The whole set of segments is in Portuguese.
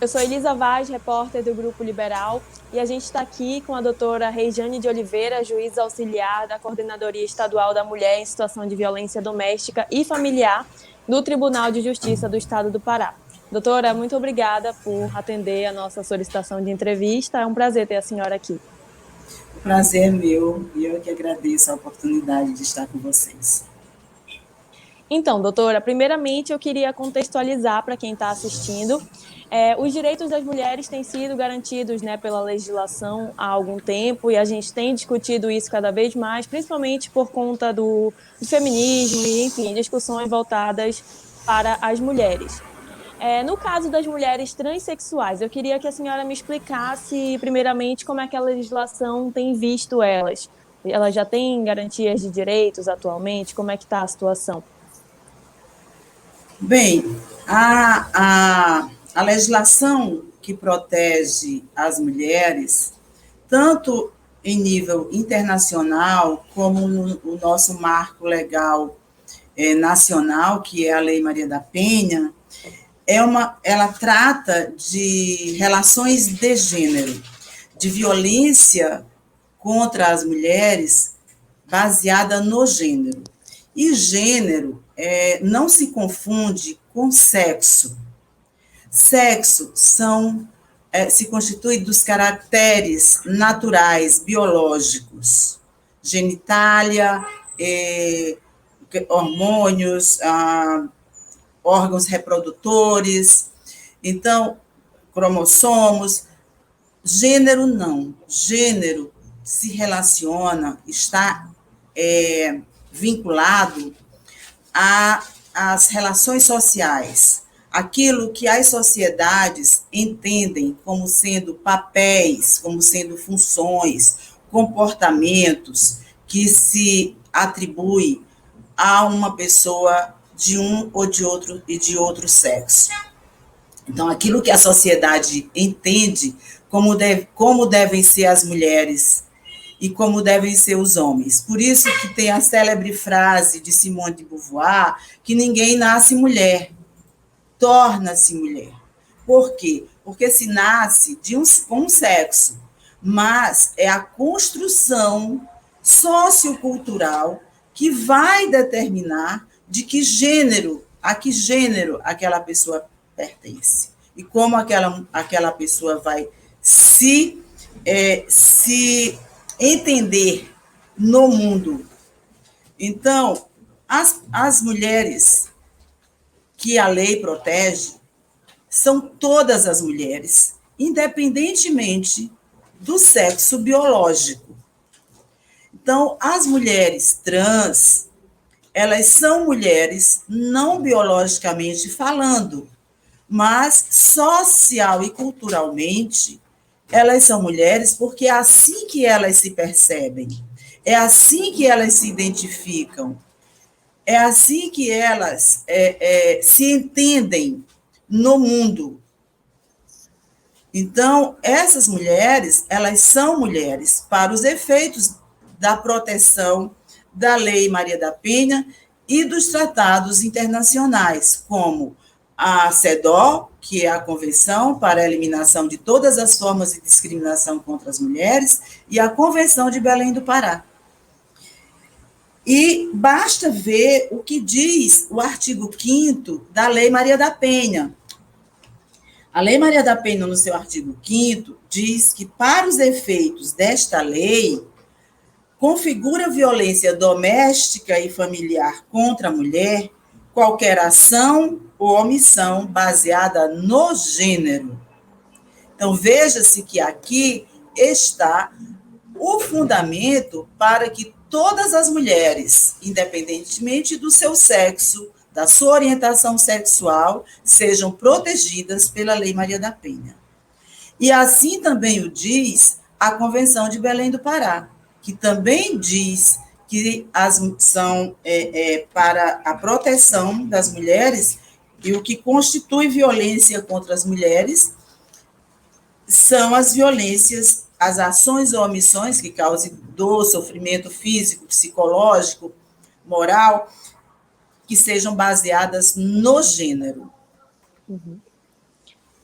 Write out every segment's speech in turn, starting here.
Eu sou Elisa Vaz, repórter do Grupo Liberal, e a gente está aqui com a doutora Reijane de Oliveira, juíza auxiliar da Coordenadoria Estadual da Mulher em Situação de Violência Doméstica e Familiar do Tribunal de Justiça do Estado do Pará. Doutora, muito obrigada por atender a nossa solicitação de entrevista. É um prazer ter a senhora aqui. Prazer é meu e eu que agradeço a oportunidade de estar com vocês. Então, doutora, primeiramente eu queria contextualizar para quem está assistindo. Os direitos das mulheres têm sido garantidos, né, pela legislação há algum tempo e a gente tem discutido isso cada vez mais, principalmente por conta do feminismo e, enfim, discussões voltadas para as mulheres. No caso das mulheres transexuais, eu queria que a senhora me explicasse, primeiramente, como é que a legislação tem visto elas. Elas já têm garantias de direitos atualmente? Como é que está a situação? Bem, a legislação que protege as mulheres, tanto em nível internacional, como no nosso marco legal nacional, que é a Lei Maria da Penha, ela trata de relações de gênero, de violência contra as mulheres baseada no gênero. E gênero não se confunde com sexo. Sexo se constitui dos caracteres naturais, biológicos, genitália, hormônios, órgãos reprodutores, então, cromossomos. Gênero não. Gênero se relaciona, está vinculado às relações sociais, aquilo que as sociedades entendem como sendo papéis, como sendo funções, comportamentos que se atribui a uma pessoa de um ou de outro sexo. Então, aquilo que a sociedade entende como devem ser as mulheres e como devem ser os homens. Por isso que tem a célebre frase de Simone de Beauvoir, que ninguém nasce mulher, torna-se mulher. Por quê? Porque se nasce com um sexo, mas é a construção sociocultural que vai determinar a que gênero aquela pessoa pertence. E como aquela pessoa vai se entender no mundo. Então, as mulheres que a lei protege são todas as mulheres, independentemente do sexo biológico. Então, as mulheres trans, elas são mulheres não biologicamente falando, mas social e culturalmente, elas são mulheres porque é assim que elas se percebem, é assim que elas se identificam, é assim que elas se entendem no mundo. Então, essas mulheres, elas são mulheres para os efeitos da proteção da Lei Maria da Penha e dos tratados internacionais, como a CEDAW, que é a Convenção para a Eliminação de Todas as Formas de Discriminação contra as Mulheres, e a Convenção de Belém do Pará. E basta ver o que diz o artigo 5º da Lei Maria da Penha. A Lei Maria da Penha, no seu artigo 5º, diz que, para os efeitos desta lei, configura violência doméstica e familiar contra a mulher qualquer ação ou omissão baseada no gênero. Então, veja-se que aqui está o fundamento para que todas as mulheres, independentemente do seu sexo, da sua orientação sexual, sejam protegidas pela Lei Maria da Penha. E assim também o diz a Convenção de Belém do Pará, que também diz que são para a proteção das mulheres, e o que constitui violência contra as mulheres são as violências, as ações ou omissões que causem dor, sofrimento físico, psicológico, moral, que sejam baseadas no gênero. Uhum.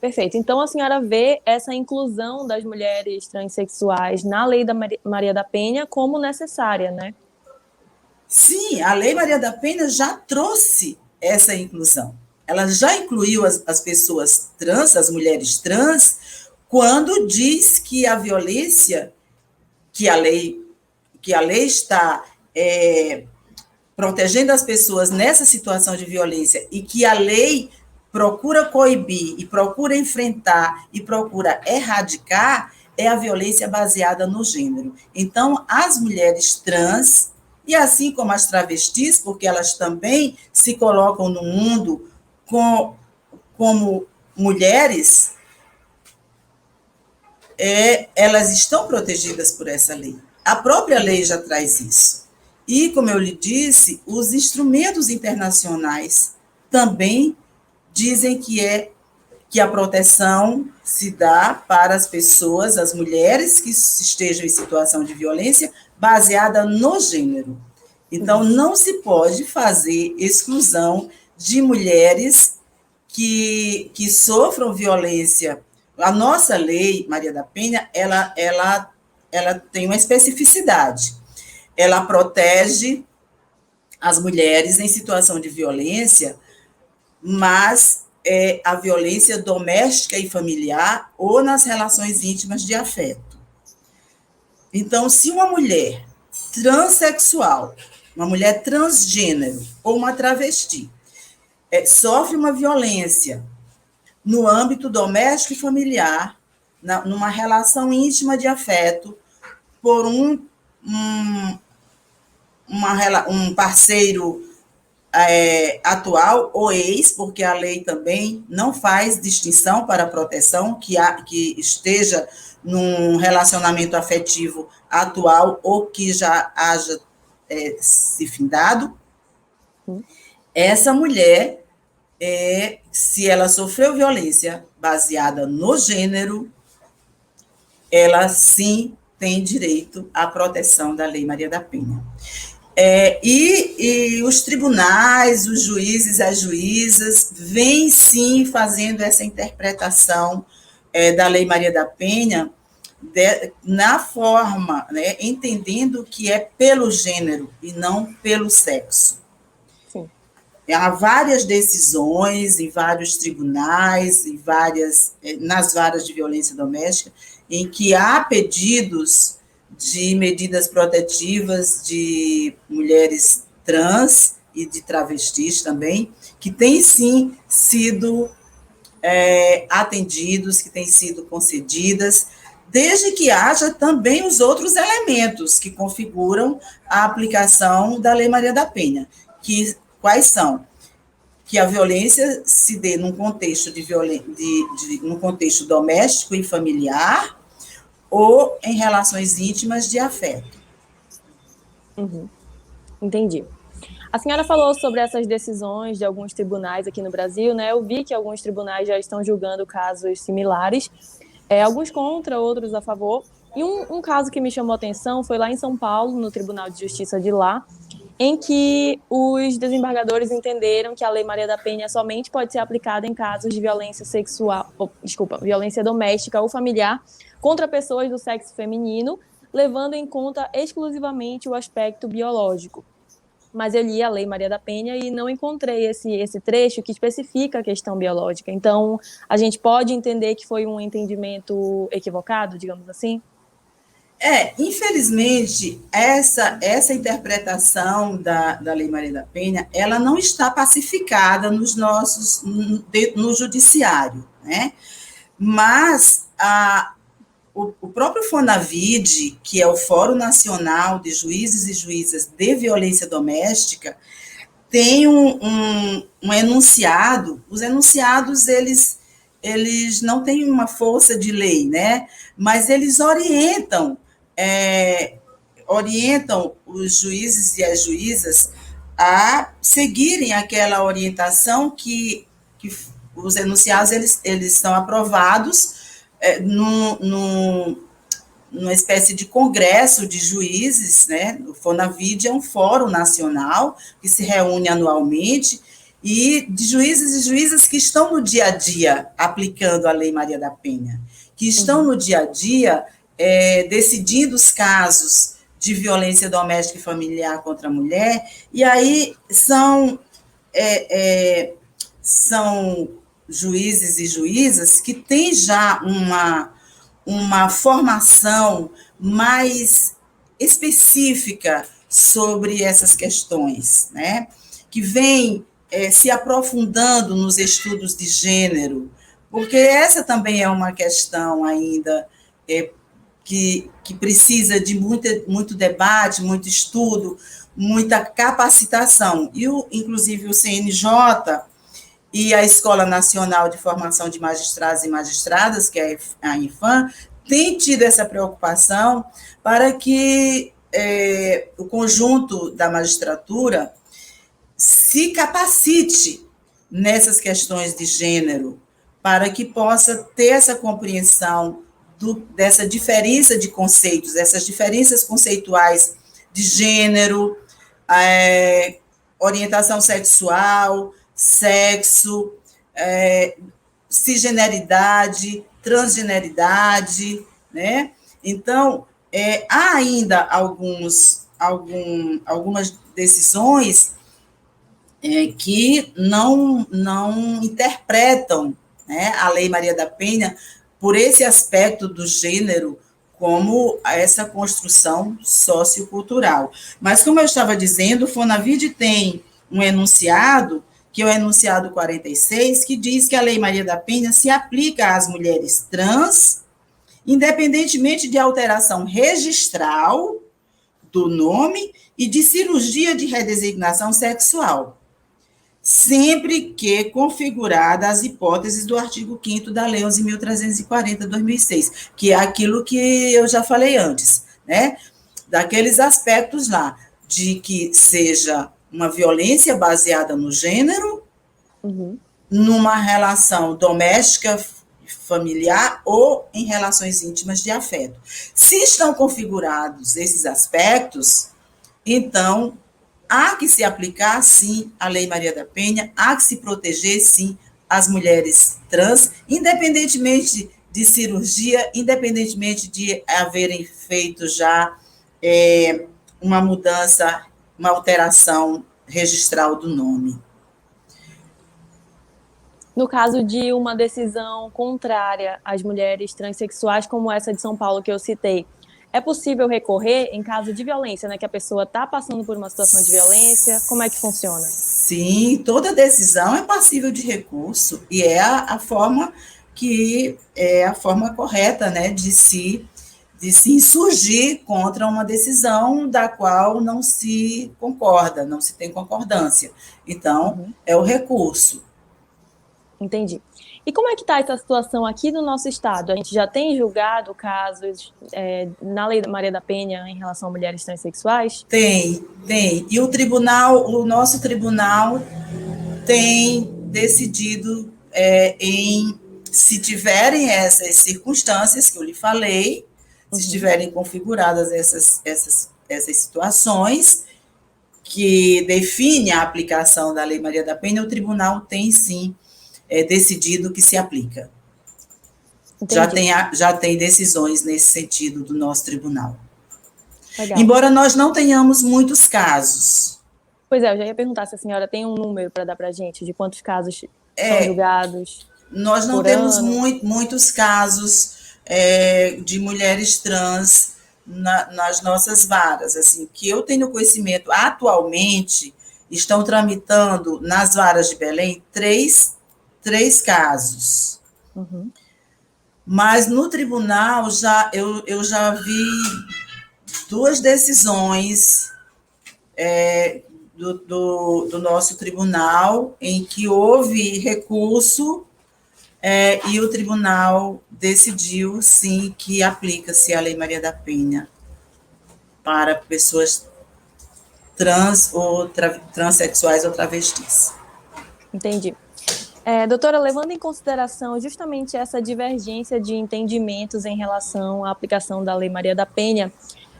Perfeito. Então, a senhora vê essa inclusão das mulheres transexuais na lei da Maria da Penha como necessária, né? Sim, a Lei Maria da Penha já trouxe essa inclusão. Ela já incluiu as pessoas trans, as mulheres trans, quando diz que a violência que a lei, que a lei está protegendo as pessoas nessa situação de violência e que a lei procura coibir e procura enfrentar e procura erradicar é a violência baseada no gênero. Então, as mulheres trans, e assim como as travestis, porque elas também se colocam no mundo como mulheres, elas estão protegidas por essa lei. A própria lei já traz isso. E, como eu lhe disse, os instrumentos internacionais também dizem que a proteção se dá para as pessoas, as mulheres que estejam em situação de violência baseada no gênero. Então, não se pode fazer exclusão de mulheres que sofram violência. A nossa lei, Maria da Penha, ela tem uma especificidade. Ela protege as mulheres em situação de violência, mas a violência doméstica e familiar ou nas relações íntimas de afeto. Então, se uma mulher transexual, uma mulher transgênero ou uma travesti sofre uma violência no âmbito doméstico e familiar, numa relação íntima de afeto, por um parceiro atual ou ex, porque a lei também não faz distinção para a proteção que esteja num relacionamento afetivo atual ou que já haja se findado. Essa mulher, se ela sofreu violência baseada no gênero, ela sim tem direito à proteção da Lei Maria da Penha. E os tribunais, os juízes, as juízas, vêm sim fazendo essa interpretação da Lei Maria da Penha na forma, né, entendendo que é pelo gênero e não pelo sexo. Sim. Há várias decisões em vários tribunais, nas varas de violência doméstica, em que há pedidos de medidas protetivas de mulheres trans e de travestis também, que têm sim sido atendidos, que têm sido concedidas, desde que haja também os outros elementos que configuram a aplicação da Lei Maria da Penha, quais são? Que a violência se dê num contexto, num contexto doméstico e familiar, ou em relações íntimas de afeto. Uhum. Entendi. A senhora falou sobre essas decisões de alguns tribunais aqui no Brasil, né? Eu vi que alguns tribunais já estão julgando casos similares, alguns contra, outros a favor. E um caso que me chamou a atenção foi lá em São Paulo, no Tribunal de Justiça de lá, em que os desembargadores entenderam que a Lei Maria da Penha somente pode ser aplicada em casos de violência violência doméstica ou familiar contra pessoas do sexo feminino, levando em conta exclusivamente o aspecto biológico. Mas eu li a Lei Maria da Penha e não encontrei esse trecho que especifica a questão biológica. Então, a gente pode entender que foi um entendimento equivocado, digamos assim? Infelizmente, essa interpretação da Lei Maria da Penha, ela não está pacificada no judiciário, né? Mas o próprio FONAVID, que é o Fórum Nacional de Juízes e Juízas de Violência Doméstica, tem um enunciado. Os enunciados, eles não têm uma força de lei, né? Mas eles orientam os juízes e as juízas a seguirem aquela orientação que os enunciados eles são aprovados numa espécie de congresso de juízes, né? O FONAVID é um fórum nacional que se reúne anualmente e de juízes e juízas que estão no dia a dia aplicando a Lei Maria da Penha, que estão no dia a dia decidindo os casos de violência doméstica e familiar contra a mulher, e aí são juízes e juízas que têm já uma formação mais específica sobre essas questões, né? Que vem se aprofundando nos estudos de gênero, porque essa também é uma questão ainda que precisa de muito debate, muito estudo, muita capacitação. E, inclusive, o CNJ e a Escola Nacional de Formação de Magistrados e Magistradas, que é a INFAM, tem tido essa preocupação para que o conjunto da magistratura se capacite nessas questões de gênero, para que possa ter essa compreensão dessa diferença de conceitos, essas diferenças conceituais de gênero, orientação sexual, sexo, cisgeneridade, transgeneridade, né? Então, há ainda algumas decisões que não interpretam, né, a Lei Maria da Penha por esse aspecto do gênero como essa construção sociocultural. Mas, como eu estava dizendo, o Fonavide tem um enunciado, que é o enunciado 46, que diz que a Lei Maria da Penha se aplica às mulheres trans, independentemente de alteração registral do nome e de cirurgia de redesignação sexual, sempre que configurada as hipóteses do artigo 5º da Lei 11.340, de 2006, que é aquilo que eu já falei antes, né? Daqueles aspectos lá, de que seja uma violência baseada no gênero, numa relação doméstica, familiar ou em relações íntimas de afeto. Se estão configurados esses aspectos, então há que se aplicar, sim, a Lei Maria da Penha, há que se proteger, sim, as mulheres trans, independentemente de cirurgia, independentemente de haverem feito já uma mudança, uma alteração registral do nome. No caso de uma decisão contrária às mulheres transexuais, como essa de São Paulo que eu citei, é possível recorrer em caso de violência, né? Que a pessoa está passando por uma situação de violência? Como é que funciona? Sim, toda decisão é passível de recurso e é a forma que é a forma correta, né, de se insurgir contra uma decisão da qual não se concorda, não se tem concordância. Então, é o recurso. Entendi. E como é que está essa situação aqui no nosso estado? A gente já tem julgado casos na Lei Maria da Penha em relação a mulheres transexuais? Tem. E o nosso tribunal tem decidido se tiverem essas circunstâncias que eu lhe falei, se estiverem configuradas essas situações que definem a aplicação da Lei Maria da Penha, o tribunal tem sim decidido que se aplica. Já tem decisões nesse sentido do nosso tribunal. Legal. Embora nós não tenhamos muitos casos. Pois é, eu já ia perguntar se a senhora tem um número para dar para a gente de quantos casos são julgados. Nós não temos muitos casos de mulheres trans nas nossas varas. Assim, que eu tenho conhecimento, atualmente, estão tramitando nas varas de Belém três casos. Mas no tribunal eu já vi 2 decisões do nosso tribunal em que houve recurso e o tribunal decidiu, sim, que aplica-se a Lei Maria da Penha para pessoas trans ou transexuais ou travestis. Entendi. Doutora, levando em consideração justamente essa divergência de entendimentos em relação à aplicação da Lei Maria da Penha,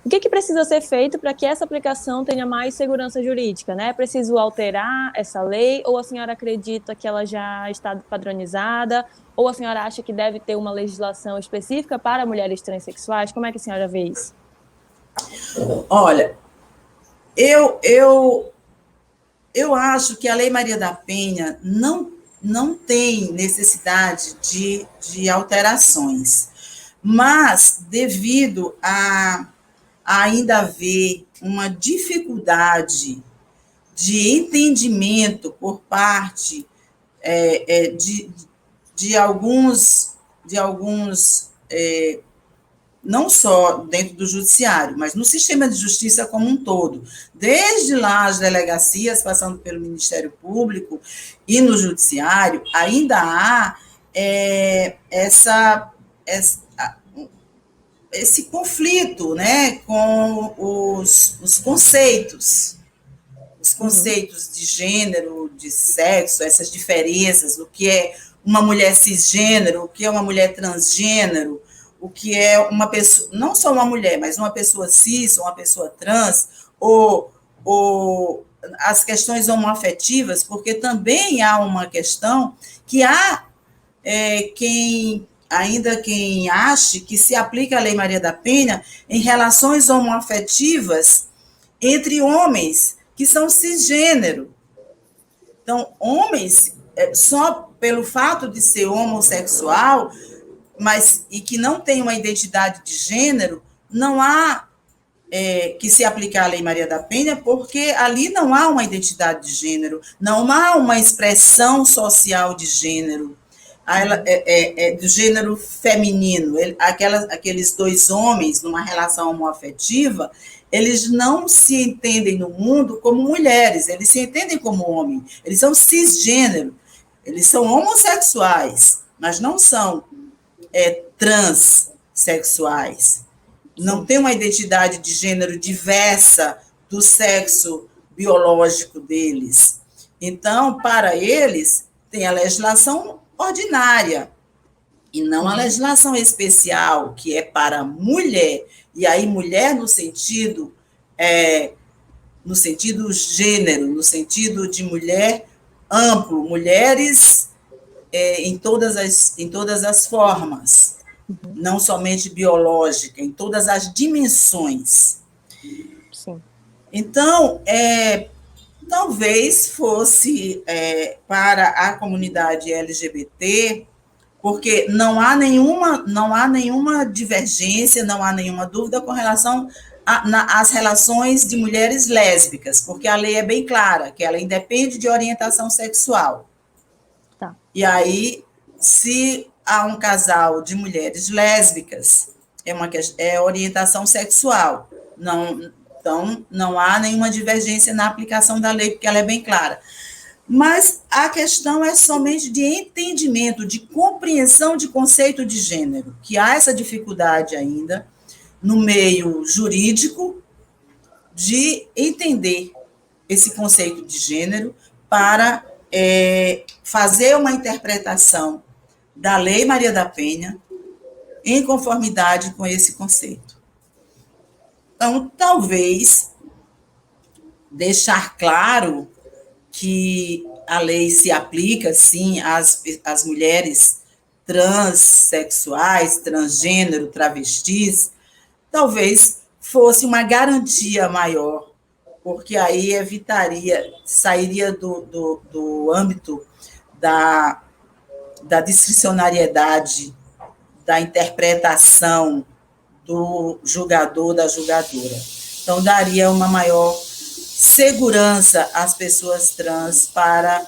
O que precisa ser feito para que essa aplicação tenha mais segurança jurídica, né? É preciso alterar essa lei ou a senhora acredita que ela já está padronizada ou a senhora acha que deve ter uma legislação específica para mulheres transexuais? Como é que a senhora vê isso? Olha, eu acho que a Lei Maria da Penha não tem necessidade de alterações, mas devido a ainda haver uma dificuldade de entendimento por parte de alguns não só dentro do judiciário, mas no sistema de justiça como um todo, desde lá as delegacias, passando pelo Ministério Público e no judiciário, ainda há esse conflito, né, com os conceitos de gênero, de sexo, essas diferenças, o que é uma mulher cisgênero, o que é uma mulher transgênero, o que é uma pessoa, não só uma mulher, mas uma pessoa cis, uma pessoa trans, ou as questões homoafetivas, porque também há uma questão que há quem ache que se aplica a Lei Maria da Penha em relações homoafetivas entre homens que são cisgênero. Então, homens, só pelo fato de ser homossexual, e que não tem uma identidade de gênero, não há que se aplicar a Lei Maria da Penha, porque ali não há uma identidade de gênero, não há uma expressão social de gênero, do gênero feminino. Aqueles dois homens, numa relação homoafetiva, eles não se entendem no mundo como mulheres, eles se entendem como homem, eles são cisgênero, eles são homossexuais, mas não são transsexuais. Não tem uma identidade de gênero diversa do sexo biológico deles. Então, para eles, tem a legislação ordinária e não a legislação especial, que é para mulher. E aí, mulher no sentido gênero, no sentido de mulher amplo, mulheres em todas as formas, não somente biológica, em todas as dimensões. Sim. Então, talvez fosse para a comunidade LGBT, porque não há nenhuma divergência, não há nenhuma dúvida com relação às relações de mulheres lésbicas, porque a lei é bem clara, que ela independe de orientação sexual. Tá. E aí, se há um casal de mulheres lésbicas, é orientação sexual. Então, não há nenhuma divergência na aplicação da lei, porque ela é bem clara. Mas a questão é somente de entendimento, de compreensão de conceito de gênero, que há essa dificuldade ainda no meio jurídico de entender esse conceito de gênero para fazer uma interpretação da Lei Maria da Penha em conformidade com esse conceito. Então, talvez deixar claro que a lei se aplica, sim, às mulheres transexuais, transgênero, travestis, talvez fosse uma garantia maior, porque aí sairia do âmbito da discricionariedade, da interpretação do julgador, da julgadora. Então, daria uma maior segurança às pessoas trans para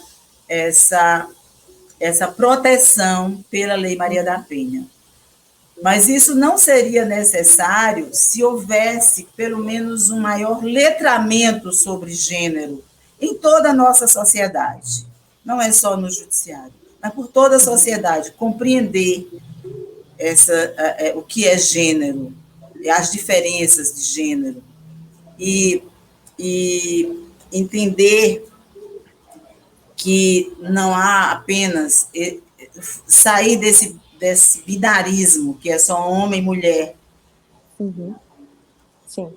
essa proteção pela Lei Maria da Penha. Mas isso não seria necessário se houvesse, pelo menos, um maior letramento sobre gênero em toda a nossa sociedade. Não é só no judiciário, mas por toda a sociedade, compreender o que é gênero, as diferenças de gênero, e entender que não há apenas sair desse binarismo, que é só homem e mulher, Sim.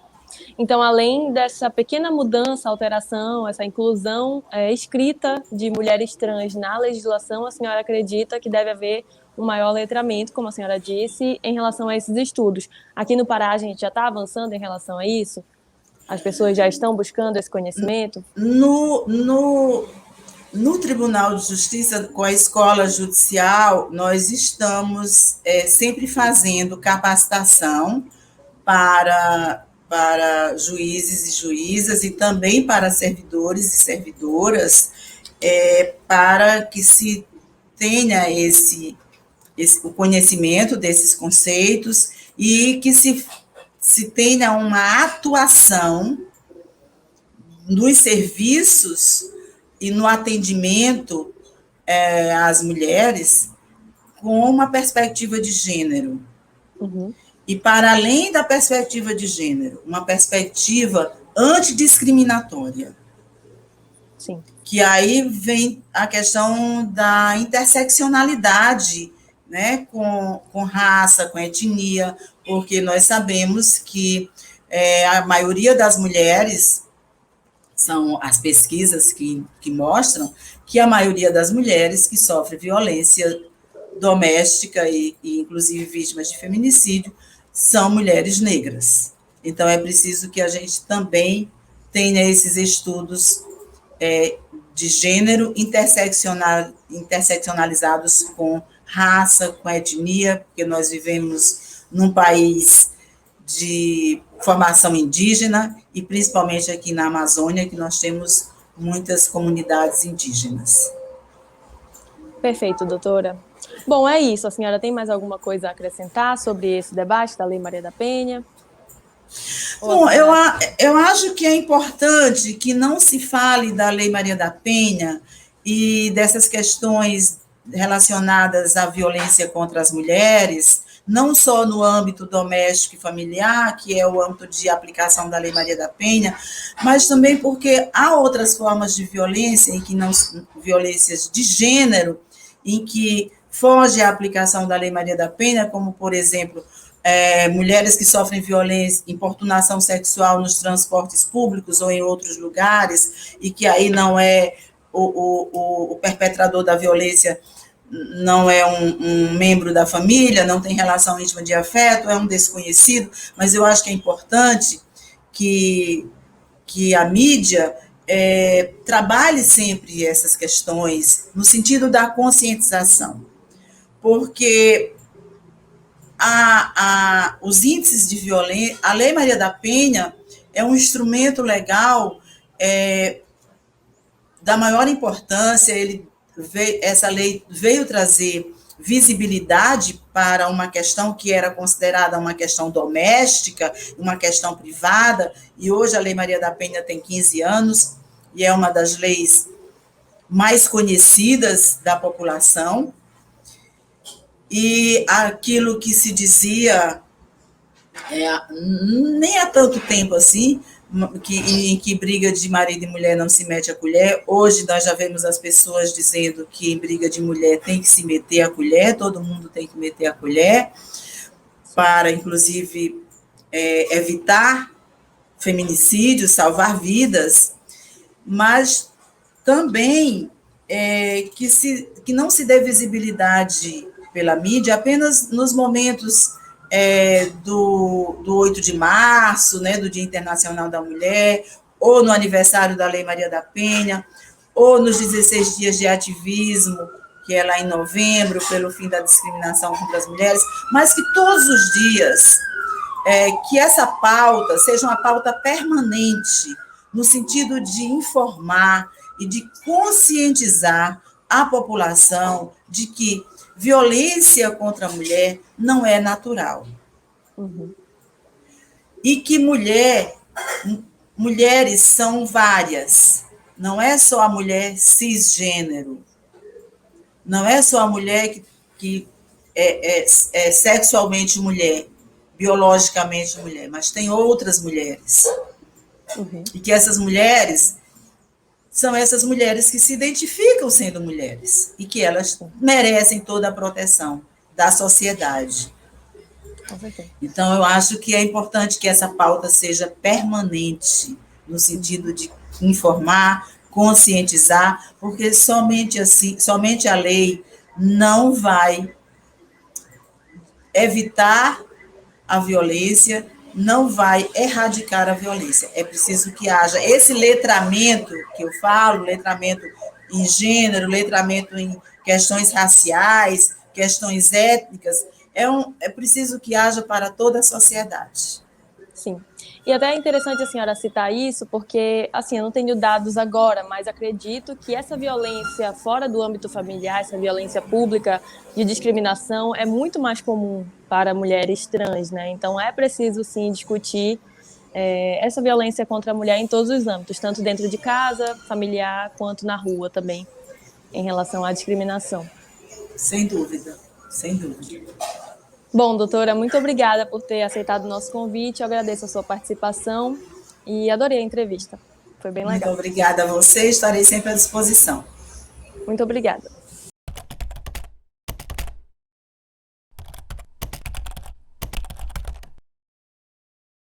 Então, além dessa pequena mudança, alteração, essa inclusão escrita de mulheres trans na legislação, a senhora acredita que deve haver um maior letramento, como a senhora disse, em relação a esses estudos. Aqui no Pará, a gente já está avançando em relação a isso? As pessoas já estão buscando esse conhecimento? No, no, no Tribunal de Justiça, com a Escola Judicial, nós estamos sempre fazendo capacitação para juízes e juízas e também para servidores e servidoras, para que se tenha o conhecimento desses conceitos e que se tenha uma atuação nos serviços e no atendimento às mulheres com uma perspectiva de gênero. Uhum. E para além da perspectiva de gênero, uma perspectiva antidiscriminatória. Sim. Que aí vem a questão da interseccionalidade, né, com raça, com etnia, porque nós sabemos que a maioria das mulheres, são as pesquisas que mostram que a maioria das mulheres que sofrem violência doméstica e inclusive vítimas de feminicídio são mulheres negras. Então, é preciso que a gente também tenha esses estudos de gênero interseccionalizados com raça, com etnia, porque nós vivemos num país de formação indígena e principalmente aqui na Amazônia, que nós temos muitas comunidades indígenas. Perfeito, doutora. Bom, é isso. A senhora tem mais alguma coisa a acrescentar sobre esse debate da Lei Maria da Penha? Bom, eu acho que é importante que não se fale da Lei Maria da Penha e dessas questões relacionadas à violência contra as mulheres, não só no âmbito doméstico e familiar, que é o âmbito de aplicação da Lei Maria da Penha, mas também porque há outras formas de violência, em que não violências de gênero, em que foge a aplicação da Lei Maria da Penha, como, por exemplo, mulheres que sofrem violência, importunação sexual nos transportes públicos ou em outros lugares, e que aí não é o perpetrador da violência, não é um membro da família, não tem relação íntima de afeto, é um desconhecido, mas eu acho que é importante que a mídia trabalhe sempre essas questões no sentido da conscientização, porque os índices de violência, a Lei Maria da Penha é um instrumento legal da maior importância. Essa lei veio trazer visibilidade para uma questão que era considerada uma questão doméstica, uma questão privada, e hoje a Lei Maria da Penha tem 15 anos e é uma das leis mais conhecidas da população. E aquilo que se dizia nem há tanto tempo assim, em que briga de marido e mulher não se mete a colher, hoje nós já vemos as pessoas dizendo que em briga de mulher tem que se meter a colher, todo mundo tem que meter a colher, para, inclusive, evitar feminicídios, salvar vidas, mas também que não se dê visibilidade pela mídia apenas nos momentos do 8 de março, né, do Dia Internacional da Mulher, ou no aniversário da Lei Maria da Penha, ou nos 16 dias de ativismo, que é lá em novembro, pelo fim da discriminação contra as mulheres, mas que todos os dias, que essa pauta seja uma pauta permanente, no sentido de informar e de conscientizar a população de que violência contra a mulher não é natural. Uhum. E que mulheres são várias. Não é só a mulher cisgênero. Não é só a mulher que é sexualmente mulher, biologicamente mulher, mas tem outras mulheres. Uhum. E que essas mulheres são essas mulheres que se identificam sendo mulheres e que elas merecem toda a proteção da sociedade. Com certeza. Então, eu acho que é importante que essa pauta seja permanente, no sentido de informar, conscientizar, porque somente assim, somente a lei não vai evitar a violência, não vai erradicar a violência. É preciso que haja esse letramento que eu falo, letramento em gênero, letramento em questões raciais, questões étnicas, é preciso que haja para toda a sociedade. Sim. E até é interessante a senhora citar isso, porque, assim, eu não tenho dados agora, mas acredito que essa violência fora do âmbito familiar, essa violência pública de discriminação, é muito mais comum para mulheres trans, né? Então é preciso, sim, discutir essa violência contra a mulher em todos os âmbitos, tanto dentro de casa, familiar, quanto na rua também, em relação à discriminação. Sem dúvida, sem dúvida. Bom, doutora, muito obrigada por ter aceitado o nosso convite. Eu agradeço a sua participação e adorei a entrevista. Foi bem Muito legal. obrigada a você, estarei sempre à disposição. Muito obrigada.